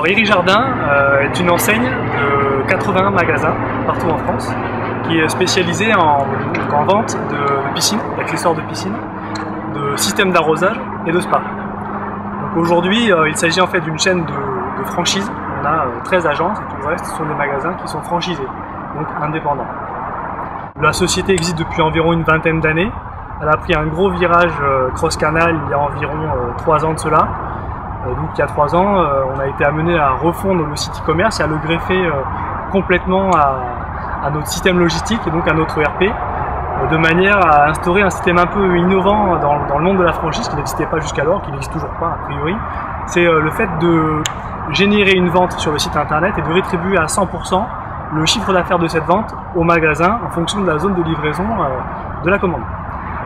Alors Iri Jardin est une enseigne de 81 magasins partout en France qui est spécialisée en vente de piscines, d'accessoires de piscine, de systèmes d'arrosage et de spa. Donc aujourd'hui, il s'agit en fait d'une chaîne de franchise. On a 13 agences et tout le reste ce sont des magasins qui sont franchisés, donc indépendants. La société existe depuis environ une vingtaine d'années. Elle a pris un gros virage cross-canal il y a environ 3 ans de cela. Donc il y a 3 ans, on a été amené à refondre le site e-commerce et à le greffer complètement à notre système logistique et donc à notre ERP, de manière à instaurer un système un peu innovant dans le monde de la franchise qui n'existait pas jusqu'alors, qui n'existe toujours pas a priori. C'est le fait de générer une vente sur le site internet et de rétribuer à 100% le chiffre d'affaires de cette vente au magasin en fonction de la zone de livraison de la commande.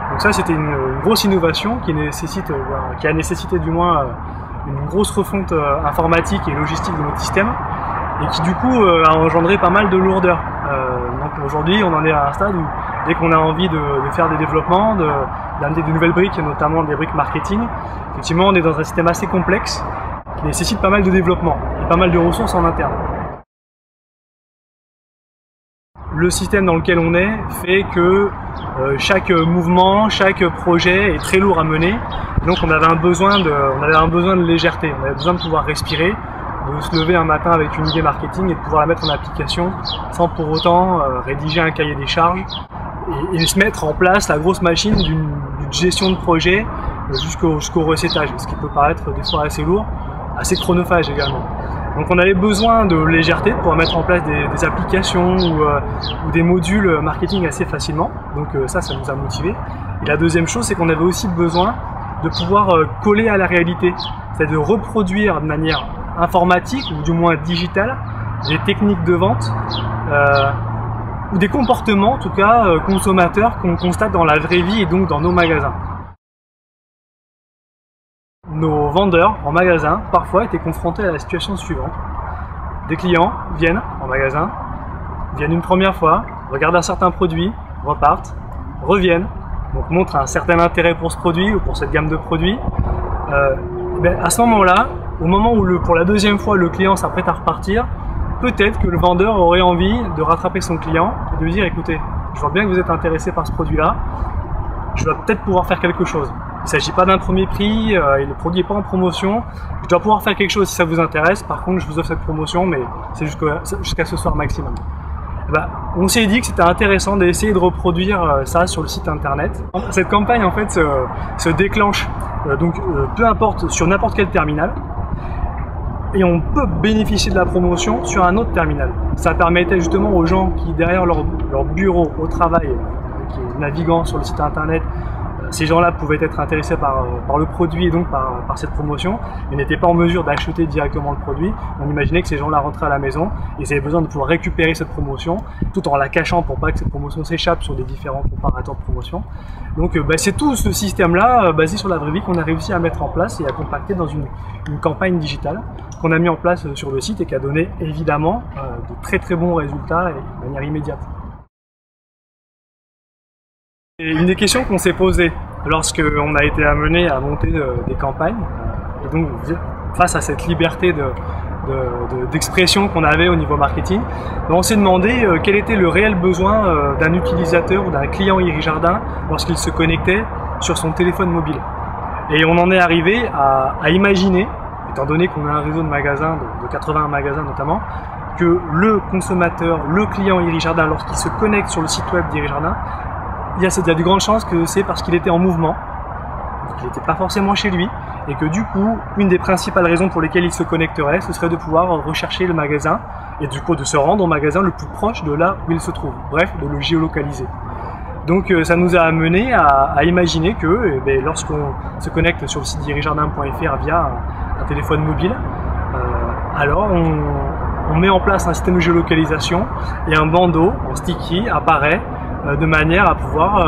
Donc ça, c'était une grosse innovation qui a nécessité du moins une grosse refonte informatique et logistique de notre système et qui du coup a engendré pas mal de lourdeur. Donc aujourd'hui, on en est à un stade où dès qu'on a envie de faire des développements, d'amener de nouvelles briques, notamment des briques marketing, effectivement on est dans un système assez complexe qui nécessite pas mal de développement et pas mal de ressources en interne. Le système dans lequel on est fait que chaque mouvement, chaque projet est très lourd à mener. Donc on avait un besoin de légèreté, on avait besoin de pouvoir respirer, de se lever un matin avec une idée marketing et de pouvoir la mettre en application sans pour autant rédiger un cahier des charges et se mettre en place la grosse machine d'une gestion de projet jusqu'au recettage, ce qui peut paraître des fois assez lourd, assez chronophage également. Donc on avait besoin de légèreté pour mettre en place des applications ou des modules marketing assez facilement. Donc ça nous a motivés. Et la deuxième chose, c'est qu'on avait aussi besoin de pouvoir coller à la réalité, c'est-à-dire de reproduire de manière informatique ou du moins digitale des techniques de vente ou des comportements en tout cas consommateurs qu'on constate dans la vraie vie et donc dans nos magasins. Nos vendeurs en magasin parfois étaient confrontés à la situation suivante. Des clients viennent en magasin, viennent une première fois, regardent un certain produit, repartent, reviennent, donc montrent un certain intérêt pour ce produit ou pour cette gamme de produits. À ce moment-là, au moment où pour la deuxième fois le client s'apprête à repartir, peut-être que le vendeur aurait envie de rattraper son client et de lui dire écoutez, je vois bien que vous êtes intéressé par ce produit-là, je dois peut-être pouvoir faire quelque chose. Il ne s'agit pas d'un premier prix, le produit n'est pas en promotion, je dois pouvoir faire quelque chose si ça vous intéresse, par contre je vous offre cette promotion mais c'est jusqu'à ce soir maximum. On s'est dit que c'était intéressant d'essayer de reproduire ça sur le site internet. Cette campagne en fait se déclenche peu importe sur n'importe quel terminal et on peut bénéficier de la promotion sur un autre terminal. Ça permettait justement aux gens qui derrière leur bureau au travail, qui est naviguant sur le site internet, ces gens-là pouvaient être intéressés par le produit et donc par cette promotion, mais n'étaient pas en mesure d'acheter directement le produit. On imaginait que ces gens-là rentraient à la maison et ils avaient besoin de pouvoir récupérer cette promotion tout en la cachant pour pas que cette promotion s'échappe sur des différents comparateurs de promotion. Donc c'est tout ce système-là basé sur la vraie vie qu'on a réussi à mettre en place et à compacter dans une campagne digitale qu'on a mis en place sur le site et qui a donné évidemment de très très bons résultats et de manière immédiate. Et une des questions qu'on s'est posées lorsqu'on a été amené à monter des campagnes, et donc face à cette liberté d'expression qu'on avait au niveau marketing, on s'est demandé quel était le réel besoin d'un utilisateur ou d'un client Iri Jardin lorsqu'il se connectait sur son téléphone mobile. Et on en est arrivé à imaginer, étant donné qu'on a un réseau de magasins, de 81 magasins notamment, que le consommateur, le client Iri Jardin, lorsqu'il se connecte sur le site web d'Iri Jardin, il y a de grandes chances que c'est parce qu'il était en mouvement, qu'il n'était pas forcément chez lui, et que du coup, une des principales raisons pour lesquelles il se connecterait, ce serait de pouvoir rechercher le magasin, et du coup de se rendre au magasin le plus proche de là où il se trouve, bref, de le géolocaliser. Donc ça nous a amené à imaginer que lorsqu'on se connecte sur le site irijardin.fr via un téléphone mobile, alors on met en place un système de géolocalisation et un bandeau en sticky apparaît de manière à pouvoir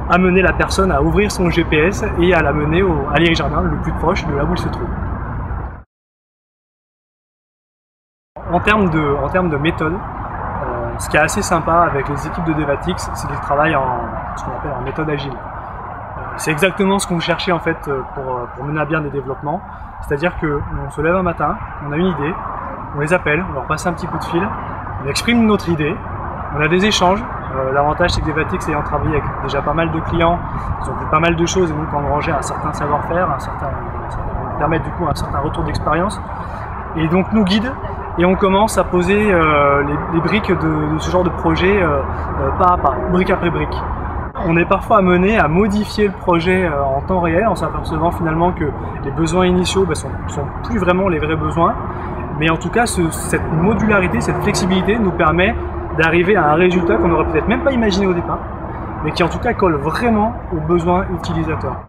amener la personne à ouvrir son GPS et à l'amener à l'Iri Jardin le plus proche de là où il se trouve. En termes de méthode, ce qui est assez sympa avec les équipes de Devatix, c'est qu'ils travaillent en ce qu'on appelle en méthode agile. C'est exactement ce qu'on cherchait en fait pour mener à bien des développements. C'est-à-dire qu'on se lève un matin, on a une idée, on les appelle, on leur passe un petit coup de fil, on exprime notre idée, on a des échanges. L'avantage c'est que Devatix, ayant travaillé avec déjà pas mal de clients, ils ont vu pas mal de choses et donc engrangé un certain savoir-faire, ça permet du coup un certain retour d'expérience. Et donc nous guide et on commence à poser les briques de ce genre de projet pas à pas, brique après brique. On est parfois amené à modifier le projet en temps réel en s'apercevant finalement que les besoins initiaux sont plus vraiment les vrais besoins. Mais en tout cas, cette modularité, cette flexibilité nous permet d'arriver à un résultat qu'on n'aurait peut-être même pas imaginé au départ, mais qui en tout cas colle vraiment aux besoins utilisateurs.